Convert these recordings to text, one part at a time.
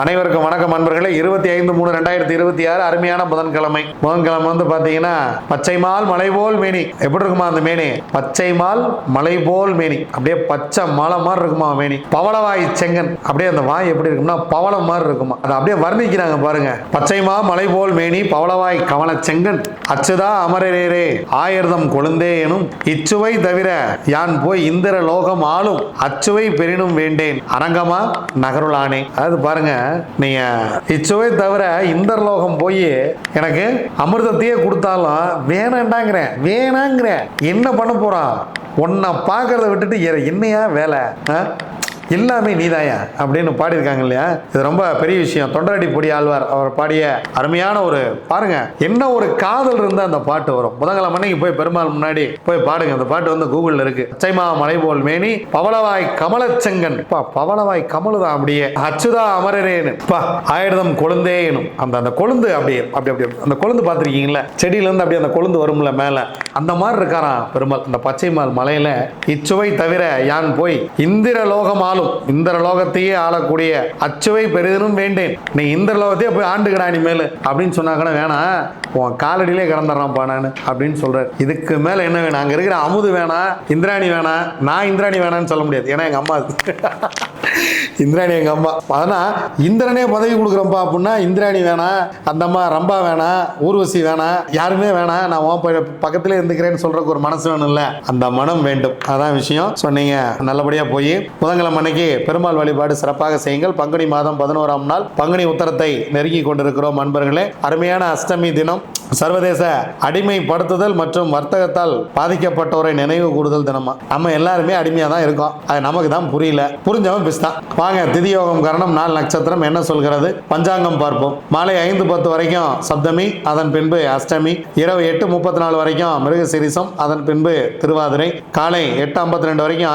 அனைவருக்கும் வணக்கம் நண்பர்களே. 25/3/2026 அருமையான புதன்கிழமை வந்து பாத்தீங்கன்னா பச்சைமால் மலை போல் மேனி. எப்படி இருக்குமா அந்த மேனி? பச்சைமால் மலை போல் மேனி, அப்படியே பச்சை மலை மாதிரி இருக்குமா மேனி. பவளவாய் செங்கன், அப்படியே அந்த வாய் எப்படி இருக்கும்னா பவளம் மாதிரி இருக்குமா. அதை அப்படியே வர்ணிக்கிறாங்க பாருங்க. பச்சைமா மலை போல் மேனி பவளவாய் கமல செங்கன் அச்சுதா அமரரே ஆயிரதம் கொழுந்தே எனும் இச்சுவை தவிர யான் போய் இந்திர லோகம் ஆளும் அச்சுவை பெரினும் வேண்டேன் அரங்கமா நகருளானே. அதாவது பாருங்க, நீங்க இச்சுவை தவிர இந்தர்லோகம் போய் எனக்கு அமிர்தத்தையே கொடுத்தாலும் வேணாங்கிறேன். என்ன பண்ண போறான்? உன்னை பார்க்கறத விட்டுட்டு என்னையா வேலை? எல்லாமே நீதாயா அப்படின்னு பாடியிருக்காங்க இல்லையா? இது ரொம்ப பெரிய விஷயம். தொண்டரடி பொடி ஆழ்வார் அவர் பாடிய அருமையான ஒரு பாருங்க, என்ன ஒரு காதல் இருந்தா அந்த பாட்டு வரும். புதன்கிழமை அன்னைக்கு போய் பெருமாள் முன்னாடி போய் பாடுங்க. அந்த பாட்டு வந்து கூகுள்ல இருக்கு. பச்சைமா மலை போல் மேனி பவளவாய் கமலச்செங்கன். பவளவாய் கமலு தான் அப்படியே. அச்சுதா அமரரேனு ஆயிரதம் கொழுந்தேனும். அந்த கொழுந்து அப்படியே அந்த கொழுந்து பார்த்திருக்கீங்களா? செடியில இருந்து அப்படியே அந்த கொழுந்து வரும்ல மேல, அந்த மாதிரி இருக்காராம் பெருமாள் அந்த பச்சைமால் மலையில. இச்சுவை தவிர யான் போய் இந்திர லோகமா இந்திர லோகத்தையே ஆளக்கூடிய அச்சுவை பெரிதும் வேண்டேன். நீ இந்திர லோகத்தையே போய் ஆண்டுகிறா நீ மேல அப்படின்னு சொன்னாங்கன்னா வேணாம், உன் காலடியிலே கிடந்துடுறான்ப்பா நான் அப்படின்னு சொல்றாரு. இதுக்கு மேல என்ன வேணும்? அங்க இருக்கிற அமுது வேணாம், இந்திராணி வேணாம். நான் இந்திராணி வேணான்னு சொல்ல முடியாது, ஏன்னா எங்க அம்மா இந்திராணி எங்க அம்மா. ஆனா இந்திரனே பதவி கொடுக்குறப்பா அப்படின்னா இந்திராணி வேணாம், அந்த அம்மா ரம்பா வேணாம், ஊர்வசி வேணாம், யாருமே வேணாம். நான் பக்கத்திலே இருந்துக்கிறேன்னு சொல்றதுக்கு ஒரு மனசு வேணும் இல்ல? அந்த மனம் வேண்டும். அதான் விஷயம். சொன்னீங்க. நல்லபடியா போய் புதன்கிழமை அன்னைக்கு பெருமாள் வழிபாடு சிறப்பாக செய்யுங்கள். பங்குனி மாதம் 11ஆம் நாள் பங்குனி உத்தரத்தை நெருங்கி கொண்டிருக்கிறோம் நண்பர்களே. அருமையான அஷ்டமி தினம். சர்வதேச அடிமைப்படுத்துதல் மற்றும் வர்த்தகத்தால் பாதிக்கப்பட்டோரை நினைவு கூடுதல் தினமா. நம்ம எல்லாருமே அடிமையா தான் இருக்கோம். அது நமக்கு தான் புரியல. புரிஞ்சவன் பிஸ்தான். வாங்க, திதியோகம் கரணம் நாள் நட்சத்திரம் என்ன சொல்கிறது பஞ்சாங்கம் பார்ப்போம். மாலை 5:10 வரைக்கும் சப்தமி, அதன் பின்பு அஷ்டமி. இரவு 8:34 வரைக்கும் மிருகசீரிசம், அதன் பின்பு திருவாதிரை. காலை 8:52 வரைக்கும்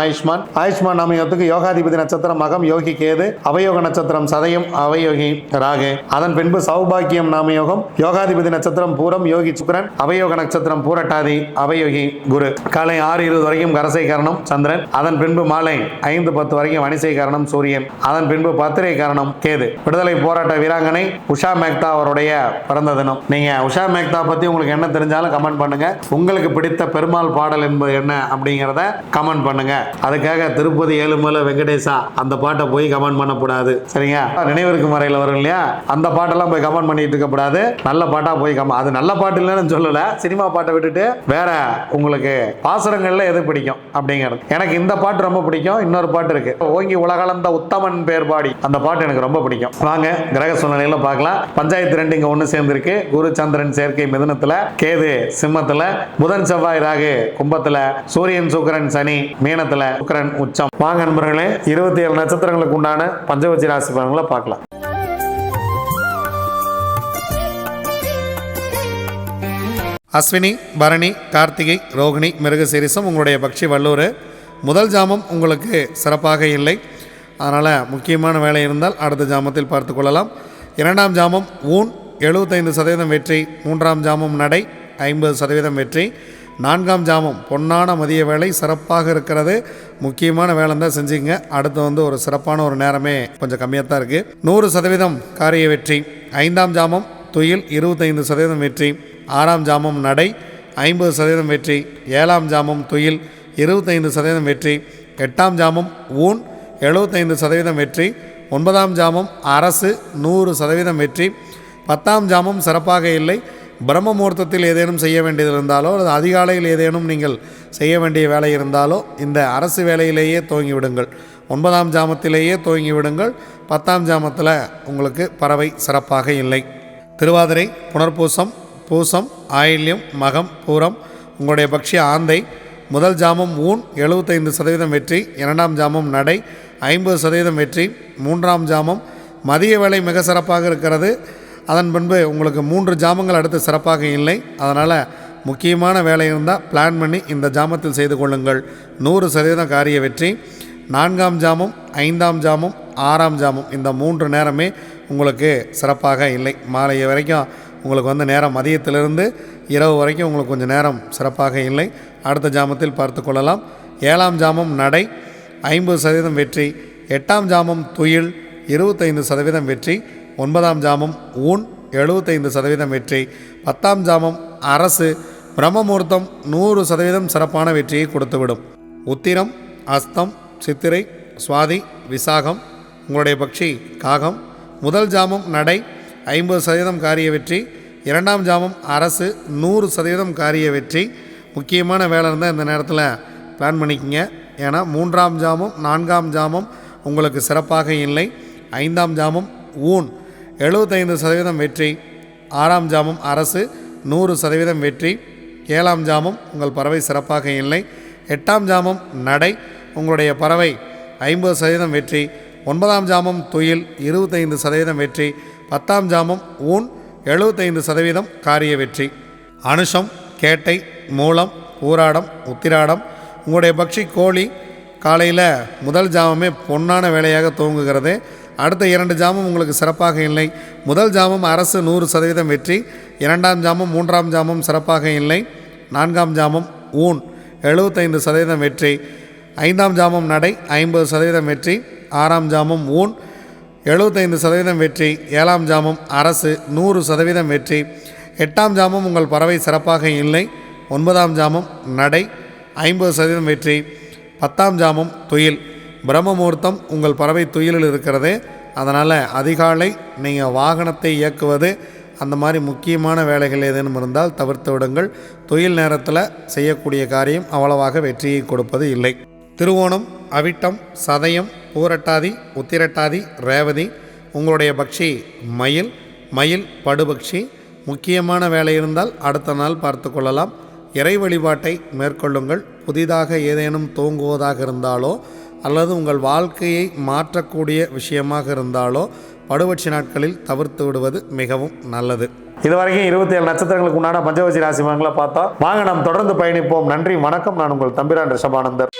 ஆயுஷ்மான் நாமயத்துக்கு யோகாதிபதி நட்சத்திரம் மகம், யோகி கேது. அவயோக நட்சத்திரம் சதயம், அவயோகி ராகு. அதன் பின்பு சௌபாக்கியம் நாமயோகம், யோகாதிபதி நட்சத்திரம் பூரம், யோகி சுக்கிரன். அவயோக நட்சத்திரம் பூரட்டாதி, அவயோகி குரு. காலை 6:20 வரைக்கும் கரசை கரணம் சந்திரன். அதன் பின்பு மாலை 5:10 வரைக்கும் வணிசை கரணம் சூரியன். அதன் பின்பு பத்திரை கரணம் கேது. விடுதலை போராட்ட வீராங்கனை உஷா மேக்தா அவருடைய பிறந்த தினம். நீங்க உஷா மேக்தா பத்தி உங்களுக்கு என்ன தெரிஞ்சாலும் கமெண்ட் பண்ணுங்க. உங்களுக்கு பிடித்த பெருமாள் பாடல் என்பது என்ன அப்படிங்கிறத கமெண்ட் பண்ணுங்க. அதுக்காக திருப்பதி ஏழுமலை வெங்கடேசா அந்த பாட்டை போய் கமெண்ட் பண்ணக்கூடாது, சரிங்க? நினைவிற்கு மறையில் வரும் இல்லையா, அந்த பாட்டெல்லாம் போய் கமெண்ட் பண்ணிட்டு இருக்க கூடாது. நல்ல பாட்டா போய் அது நல்ல பாட்டு இல்லைன்னு சொல்லல, சினிமா பாட்டை விட்டுட்டு வேற உங்களுக்கு பாசுரங்கள்ல எது பிடிக்கும் அப்படிங்கிறது. எனக்கு இந்த பாட்டு ரொம்ப பிடிக்கும். இன்னொரு பாட்டு இருக்கு, ஓங்கி உலகளந்த உத்தமன் பேர் பாடி. அந்த பாட்டு எனக்கு ரொம்ப பிடிக்கும். வாங்க கிரக சூழ்நிலையில பார்க்கலாம். பஞ்சாயத்து 2 இங்க ஒண்ணு சேர்ந்திருக்கு. குரு சந்திரன் சேர்க்கை மிதுனத்துல, கேது சிம்மத்துல, புதன் செவ்வாய் ராகு கும்பத்துல, சூரியன் சுக்கிரன் சனி மீனத்துல, சுக்கிரன் உச்சம். வாங்க நண்பர்களே, 27 நட்சத்திரங்களுக்கு உண்டான பஞ்சவச்சி ராசி பலன்களை பார்க்கலாம். அஸ்வினி, பரணி, கார்த்திகை, ரோகிணி, மிருகசீரிசம் உங்களுடைய பக்ஷி வல்லூர். முதல் ஜாமம் உங்களுக்கு சிறப்பாக இல்லை, அதனால் முக்கியமான வேலை இருந்தால் அடுத்த ஜாமத்தில் பார்த்து கொள்ளலாம். 2ஆம் ஜாமம் ஊன் 75% வெற்றி. 3ஆம் ஜாமம் நடை 50% வெற்றி. 4ஆம் ஜாமம் பொன்னான மதிய வேலை சிறப்பாக இருக்கிறது. முக்கியமான வேலை தான் செஞ்சுங்க. அடுத்து ஒரு சிறப்பான ஒரு நேரமே கொஞ்சம் கம்மியாக தான் இருக்குது. 100% காரிய வெற்றி. 5ஆம் ஜாமம் துயில் 25% வெற்றி. 6ஆம் ஜாமம் நடை 50% வெற்றி. 7ஆம் ஜாமம் துயில் 25% வெற்றி. 8ஆம் ஜாமம் ஊன் 75% வெற்றி. 9ஆம் ஜாமம் அரசு 100% வெற்றி. 10ஆம் ஜாமம் சிறப்பாக இல்லை. பிரம்ம முகூர்த்தத்தில் ஏதேனும் செய்ய வேண்டியது இருந்தாலோ அல்லது அதிகாலையில் ஏதேனும் நீங்கள் செய்ய வேண்டிய வேலை இருந்தாலோ இந்த அரசு வேலையிலேயே துவங்கி விடுங்கள். 9ஆம் ஜாமத்திலேயே துவங்கி விடுங்கள். 10ஆம் ஜாமத்தில் உங்களுக்கு பறவை சிறப்பாக இல்லை. திருவாதிரை, புனர்பூசம், பூசம், ஆயில்யம், மகம், பூரம் உங்களுடைய பக்ஷி ஆந்தை. முதல் ஜாமம் ஊன் 75% வெற்றி. 2ஆம் ஜாமம் நடை 50% வெற்றி. 3ஆம் ஜாமம் மதிய வேலை மிக சிறப்பாக இருக்கிறது. அதன் பின்பு உங்களுக்கு 3 ஜாமங்கள் அடுத்து சிறப்பாக இல்லை. அதனால் முக்கியமான வேலை இருந்தால் பிளான் பண்ணி இந்த ஜாமத்தில் செய்து கொள்ளுங்கள். 100% காரிய வெற்றி. 4ஆம் ஜாமம், 5ஆம் ஜாமம், 6ஆம் ஜாமம் இந்த 3 நேரமே உங்களுக்கு சிறப்பாக இல்லை. மாலை வரைக்கும் உங்களுக்கு நேரம் மதியத்திலிருந்து இரவு வரைக்கும் உங்களுக்கு கொஞ்சம் நேரம் சிறப்பாக இல்லை. அடுத்த ஜாமத்தில் பார்த்து கொள்ளலாம். 7ஆம் ஜாமம் நடை 50% வெற்றி. 8ஆம் ஜாமம் துயில் 25% வெற்றி. 9ஆம் ஜாமம் ஊன் 75% வெற்றி. 10ஆம் ஜாமம் அரசு பிரம்மமுகூர்த்தம் 100% சிறப்பான வெற்றியை கொடுத்துவிடும். உத்திரம், அஸ்தம், சித்திரை, சுவாதி, விசாகம் உங்களுடைய பக்ஷி காகம். முதல் ஜாமம் நடை 50% காரிய வெற்றி. 2ஆம் ஜாமம் அரசு 100% காரிய வெற்றி. முக்கியமான வேலை இருந்தால் இந்த நேரத்தில் பிளான் பண்ணிக்கங்க. ஏன்னா 3ஆம் ஜாமம் 4ஆம் ஜாமம் உங்களுக்கு சிறப்பாக இல்லை. 5ஆம் ஜாமம் ஊன் 75% வெற்றி. 6ஆம் ஜாமம் அரசு 100% வெற்றி. 7ஆம் ஜாமம் உங்கள் பறவை சிறப்பாக இல்லை. 8ஆம் ஜாமம் நடை உங்களுடைய பறவை 50% வெற்றி. 9ஆம் ஜாமம் துயில் 25% வெற்றி. 10ஆம் ஜாமம் ஊன் 75% காரிய வெற்றி. அனுஷம், கேட்டை, மூலம், பூராடம், உத்திராடம் உங்களுடைய பக்ஷி கோழி காலையில் முதல் ஜாமமே பொன்னான வேலையாக துவங்குகிறது. அடுத்த 2 ஜாமம் உங்களுக்கு சிறப்பாக இல்லை. முதல் ஜாமம் அரசு 100% வெற்றி. 2ஆம் ஜாமம் 3ஆம் ஜாமம் சிறப்பாக இல்லை. 4ஆம் ஜாமம் ஊன் 75% வெற்றி. 5ஆம் ஜாமம் நடை 50% வெற்றி. 6ஆம் ஜாமம் ஊன் 75% வெற்றி. 7ஆம் ஜாமம் அரசு 100% வெற்றி. 8ஆம் ஜாமம் உங்கள் பறவை சிறப்பாக இல்லை. 9ஆம் ஜாமம் நடை 50% வெற்றி. 10ஆம் ஜாமம் துயில் பிரம்மமுகூர்த்தம் உங்கள் பறவை துயிலில் இருக்கிறது. அதனால் அதிகாலை நீங்கள் வாகனத்தை இயக்குவது அந்த மாதிரி முக்கியமான வேலைகள் ஏதேனும் இருந்தால் தவிர்த்து விடுங்கள். துயில் நேரத்தில் செய்யக்கூடிய காரியம் அவ்வளவாக வெற்றியை கொடுப்பது இல்லை. திருவோணம், அவிட்டம், சதயம், பூரட்டாதி, உத்திரட்டாதி, ரேவதி உங்களுடைய பக்ஷி மயில். மயில் படுபக்ஷி. முக்கியமான வேலை இருந்தால் அடுத்த நாள் பார்த்து கொள்ளலாம். இறை வழிபாட்டை மேற்கொள்ளுங்கள். புதிதாக ஏதேனும் தூங்குவதாக இருந்தாலோ அல்லது உங்கள் வாழ்க்கையை மாற்றக்கூடிய விஷயமாக இருந்தாலோ படுபட்சி நாட்களில் தவிர்த்து விடுவது மிகவும் நல்லது. இதுவரைக்கும் 27 நட்சத்திரங்களுக்கு உண்டான பஞ்சவட்சி ராசி பலன்களை பார்த்தோம். வாங்க நாம் தொடர்ந்து பயணிப்போம். நன்றி, வணக்கம். நான் உங்கள் தம்பிரான் ரிஷபானந்தர்.